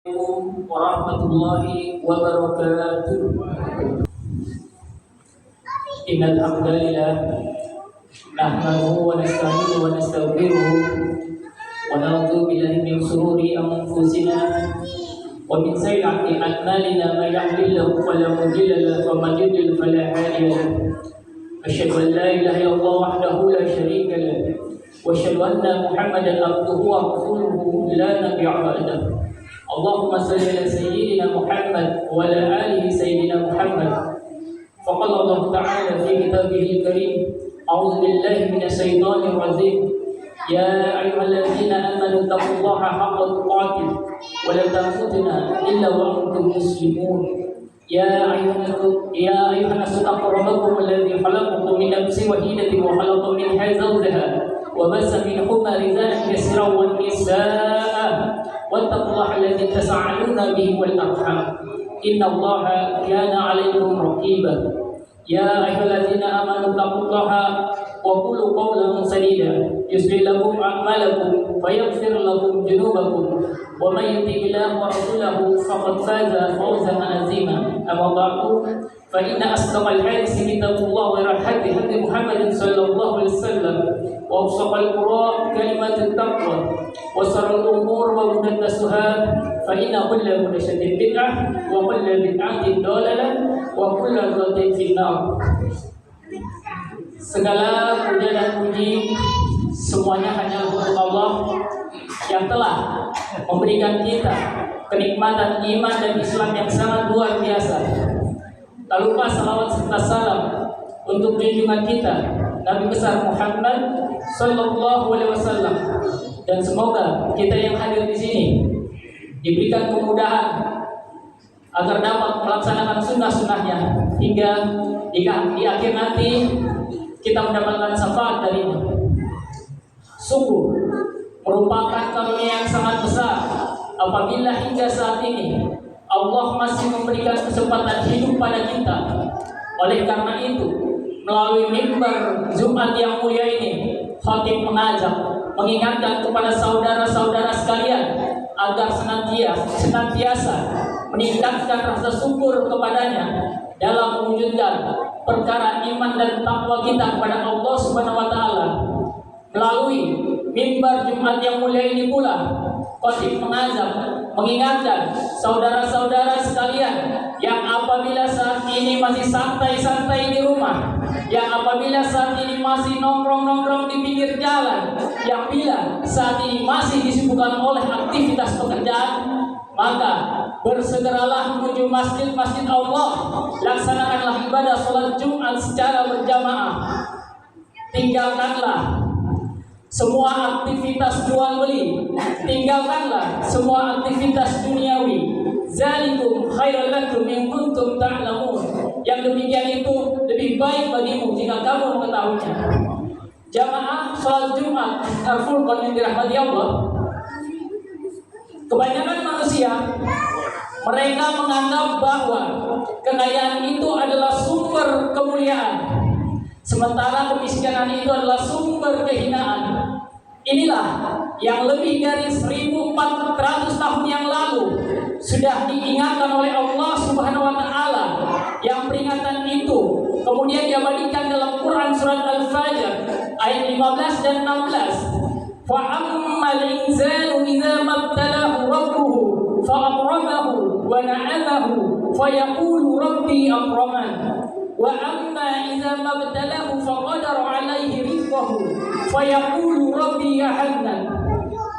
Assalamualaikum warahmatullahi wabarakatuh. Innal hamdalillah nahmaduhu wa nasta'inuhu wa nastaghfiruh wa na'udzu billahi min shururi anfusina wa min sayyiati a'malina may yahdihillahu fala mudilla lahu wa may yudlil fala hadiya lahu. Asyhadu an la ilaha illallah wahdahu la syarika lahu wa asyhadu anna Muhammadan abduhu wa rasuluhu la nabiyya ba'dahu. Allahumma salli ala sayyidina Muhammad wa ala alihi sayyidina Muhammad. Faqala Allah Ta'ala fi kitabihil karim, a'udzu billahi minasy syaithanir rajim. Ya ayyuhalladzina amanu taqullaha haqqa tuqatih wa la tamutunna illa wa antum muslimun. Ya ayyuhan nasu taqu rabbakum alladzi khalaqakum min nafsin wahidatin wa khalaqa minha zawjaha wa bassa minhuma rijalan katsiran wan nisaa wattaqullaha alladzi tasaaluna bihi wal arham innallaha kana 'alaykum raqiba. Ya ayyuhalladzina amanu taqullaha wa qulu qawlan sadida yuslih lakum a'malakum wa yaghfir lakum dhunubakum wa may yuti'illaha wa rasulahu faqad faza fawzan 'azima. Amma ba'du fa inna asdaqal hadisi kitabullah wa hadi Muhammadin sallallahu alaihi wasallam wa afsaqal qur'an kalimatut taqwa wa sarrul umur wa muhdatsatuha fa inna kulla muhdatsatin bid'ah wa kulla bid'atin dhalalah wa kulla dhalalatin finnar. Segala puja dan puji semuanya hanya untuk Allah yang telah memberikan kita kenikmatan iman dan Islam yang sangat luar biasa. Tak lupa salawat serta salam untuk junjungan kita Nabi besar Muhammad sallallahu alaihi wasallam, dan semoga kita yang hadir di sini diberikan kemudahan agar dapat melaksanakan sunnah-sunnahnya hingga di akhir nanti kita mendapatkan syafaat darinya. Sungguh merupakan karunia yang sangat besar apabila hingga saat ini Allah masih memberikan kesempatan hidup pada kita. Oleh karena itu, melalui mimbar Jumat yang mulia ini, khatib mengajak, mengingatkan kepada saudara-saudara sekalian agar senantiasa meningkatkan rasa syukur kepadanya dalam mewujudkan perkara iman dan takwa kita kepada Allah Subhanahu wa taala. Melalui mimbar Jumat yang mulia ini pula, khatib mengajak, mengingatkan saudara-saudara sekalian yang apabila saat ini masih santai-santai di rumah, yang apabila saat ini masih nongkrong-nongkrong di pinggir jalan, yang bila saat ini masih disibukkan oleh aktivitas pekerjaan, maka bersegeralah menuju masjid-masjid Allah, laksanakanlah ibadah sholat Jumat secara berjamaah. Tinggalkanlah semua aktivitas jual beli, tinggalkanlah semua aktivitas duniawi. Zalikum khairul lakum in kuntum ta'lamun. Yang demikian itu lebih baik bagimu jika kamu mengetahuinya. Jamaah sholat Jumat Al-Furqan yang dirahmati Allah, kebanyakan manusia mereka menganggap bahwa kekayaan itu adalah sumber kemuliaan, sementara kemiskinan itu adalah sumber kehinaan. Inilah yang lebih dari 1400 tahun yang lalu sudah diingatkan oleh Allah Subhanahu wa taala, yang peringatan itu kemudian diabadikan dalam Quran surat Al-Fajr ayat 15 dan 16. Fa ammal insanu idza mabtalahu rabbuhu fa akramahu wa na'amahu fa yaqulu rabbi akraman wa amma idza mabtalahu fa qadara alaihi rizqahu fa yaqulu rabbi yahannan.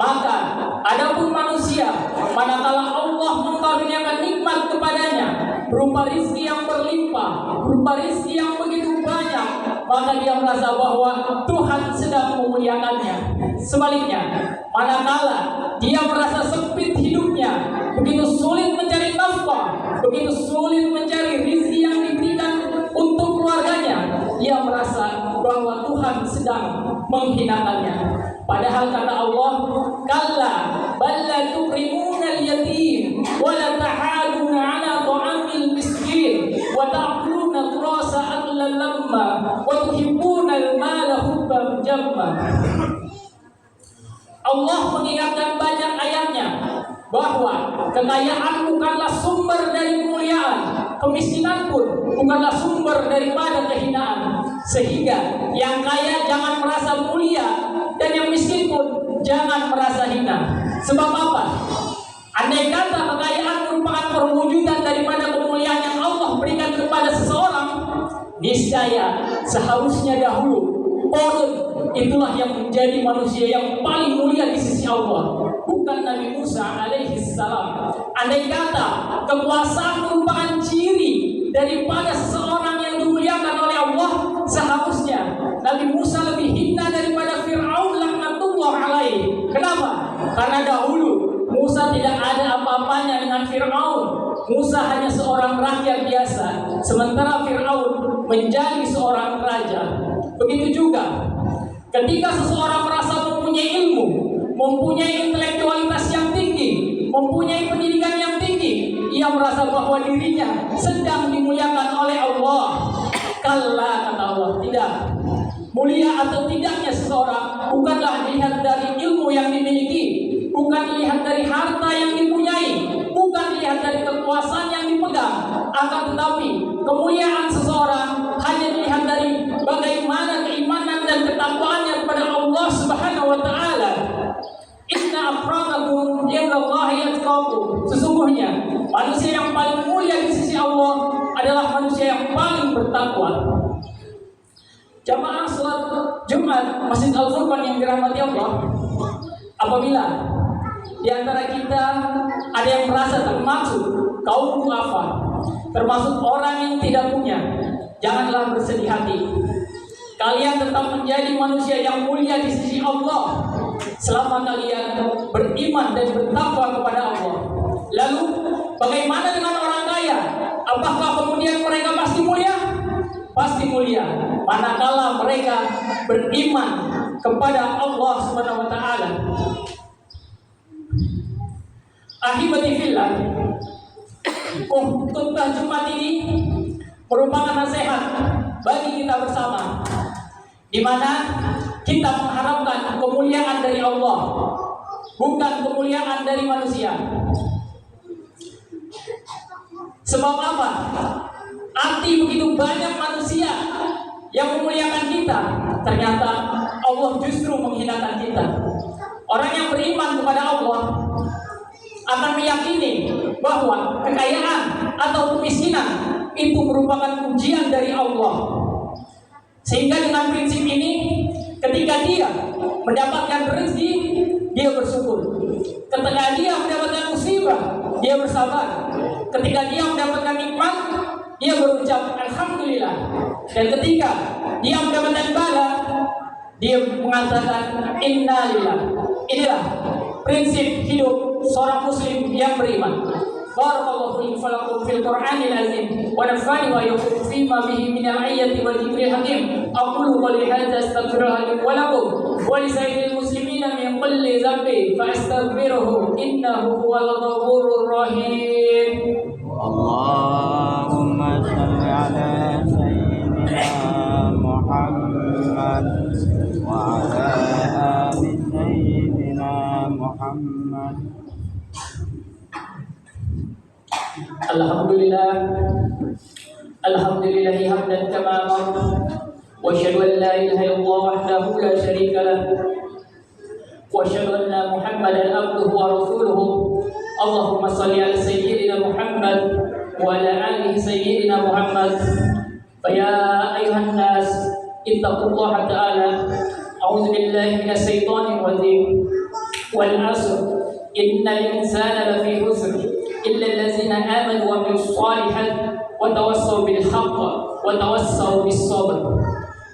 Maka adapun manusia, manakala Allah mengaruniakan nikmat kepadanya berupa rizki yang berlimpah, berupa rizki yang begitu banyak, maka dia merasa bahwa Tuhan sedang memuliakannya. Sebaliknya, manakala dia merasa sempit hidupnya, begitu sulit mencari nafkah, begitu sulit mencari rizki yang diberikan untuk keluarganya, dia merasa bahwa Tuhan sedang menghinakannya. Padahal kata Allah, kalla bal la tukrimuna al-yatim wa la tahaduna 'ala ta'amil miskin wa ta'kuluna turasa aklan lamma wa tuhibbuna al-mala hubban jamma. Allah mengingatkan banyak ayatnya bahwa kekayaan bukanlah sumber dari kemuliaan, kemiskinan pun bukanlah sumber daripada kehinaan. Sehingga yang kaya jangan merasa mulia dan yang miskin pun jangan merasa hina. Sebab apa? Andai kata kekayaan merupakan perwujudan daripada kemuliaan yang Allah berikan kepada seseorang, niscaya seharusnya dahulu Qarun itulah yang menjadi manusia yang paling mulia di sisi Allah, bukan Nabi Musa alaihi salam. Andai kata kekuasaan merupakan ciri daripada seseorang yang dimuliakan oleh Allah, seharusnya Nabi Musa lebih hina daripada Fir'aun laknatullah alaihi. Kenapa? Karena dahulu Musa tidak ada apa-apanya dengan Fir'aun. Musa hanya seorang rakyat biasa, sementara Fir'aun menjadi seorang raja. Begitu juga ketika seseorang merasa mempunyai ilmu, mempunyai intelektualitas yang tinggi, mempunyai pendidikan yang tinggi, ia merasa bahwa dirinya sedang dimuliakan oleh Allah. Kalla, kata Allah, tidak. Mulia atau tidaknya seseorang bukanlah dilihat dari ilmu yang dimiliki, bukan dilihat dari harta yang dipunyai, bukan dilihat dari kekuasaan yang dipegang, akan tetapi kemuliaan seseorang hanya dilihat dari bagaimana keimanan dan ketakwaannya kepada Allah Subhanahu wa taala. Inna akramakum indallahi atqakum. Sesungguhnya manusia yang paling mulia di sisi Allah adalah manusia yang paling bertakwa. Jamaah salat Jumat Masjid Al-Furqan yang dirahmati Allah, apabila di antara kita ada yang merasa termasuk kaum duafa, termasuk orang yang tidak punya, janganlah bersedih hati. Kalian tetap menjadi manusia yang mulia di sisi Allah selama kalian beriman dan bertakwa kepada Allah. Lalu bagaimana dengan orang kaya? Apakah kemudian mereka pasti mulia? Pasti mulia manakala mereka beriman kepada Allah Subhanahu wa taala. Ahibati fillah, khutbah Jumat ini merupakan nasihat bagi kita bersama, di mana kita mengharapkan kemuliaan dari Allah, bukan kemuliaan dari manusia. Sebab apa? Arti begitu banyak manusia yang memuliakan kita, ternyata Allah justru menghinakan kita. Orang yang beriman kepada Allah akan meyakini bahwa kekayaan atau kemiskinan itu merupakan ujian dari Allah. Sehingga dengan prinsip ini, ketika dia mendapatkan rezeki, dia bersyukur. Ketika dia mendapatkan musibah, dia bersabar. Ketika dia mendapatkan nikmat, dia berucap alhamdulillah. Dan ketika dia mendapatkan bala, dia mengatakan innalillah. Inilah prinsip hidup seorang muslim yang beriman. Barakallahu li wa lakum fil Qur'anil azim wa nafa'ani wa iyyakum fima bihi min al-ayati wal dhikril hakim. Aqulu qawli hadza astaghfirullaha li wa lakum wa li sa'iril muslimina min kulli dhanbin fastaghfiruhu innahu huwal ghafurur rahim. Allahumma shalli ala sayyidina Muhammad wa ala ali sayyidina Muhammad. Alhamdulillah, alhamdulillahi hamdan kama amara, wa asyhadu an la ilaha illallah wahdahu la syarika lah, wa asyhadu anna Muhammadan abduhu wa rasuluhu. Allahumma shalli ala sayyidina Muhammad wa ala ali sayyidina Muhammad. Fa ya ayuhan nas ittaqullaha ta'ala. A'udzu billahi minasy syaithanir rajim. Wal 'asr innal insana lafi khusr illa allazina amanu wa amilus solihat wa tawassaw bil haqq wa tawassaw bis sabr.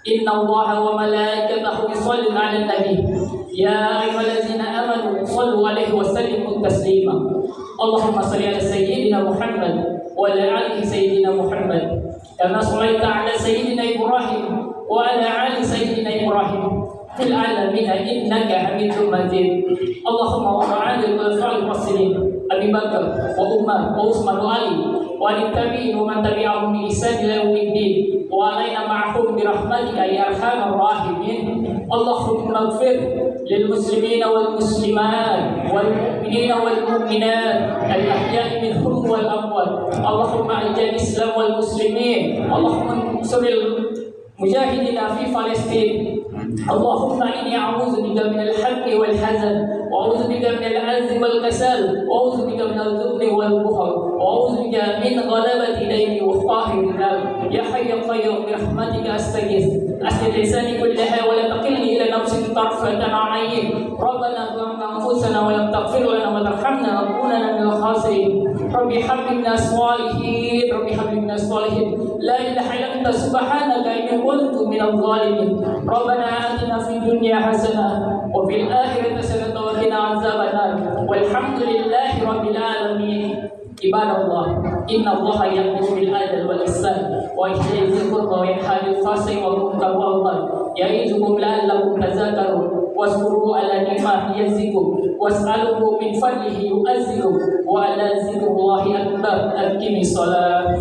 Inna Allaha wa malaikatahu yusholluna 'alan nabi ya ayyuhallazina amanu shallu 'alaihi wa sallimu taslima. Allahumma shalli 'ala sayyidina Muhammad wa 'ala ali sayyidina Muhammad kama shallaita 'ala sayyidina Ibrahim wa 'ala ali sayyidina Ibrahim fil 'alamin innaka Hamidum Majid. Allahumma wa 'ala al-khulafa'ir rasyidin Abi Bakar wa Umar wa Utsman wa Ali wa al-tabi'in wa man tabi'ahum bi ihsan ila yaumiddin wa alaina ma'hum bi rahmatika ya arhamar rahimin. Allahumma ighfir للمسلمين والمسلمات والمؤمنين والمؤمنات الأحياء منهم والأموات. اللهم أعز الإسلام والمسلمين، اللهم انصر المجاهدين في فلسطين. اللهم إني أعوذ بك من الحق والحزن، وأعوذ بك من العجز والكسل، وأعوذ بك من الذل والبخل، وأعوذ بك من غلبة دين وقهر الرجال. يا حي يا قيوم برحمتك أستغيث، أسد لساني كلها ولا تقلني إلى نفس طرفة عين. ربنا ظلمنا أنفسنا ولم تغفر لنا وترحمنا لنكونن من الخاسرين. ربي هب لنا الصالحين، ربي هب لنا الصالحين. لا إله إلا أنت سبحانك إني كنت من الظالمين. ربنا آتنا في الدنيا حسنة وفي الآخرة حسنة وقنا عذاب النار. والحمد لله رب العالمين. عباد الله، إن الله يأمر بالعدل والإحسان وإيتاء ذي القربى وينهى عن الفحشاء والمنكر والبغي يعظكم لعلكم تذكرون. واذكروا على نعمه يزدكم واسألوه من فضله يؤزكم وعلى ذكر الله أكبر. أقم الصلاة.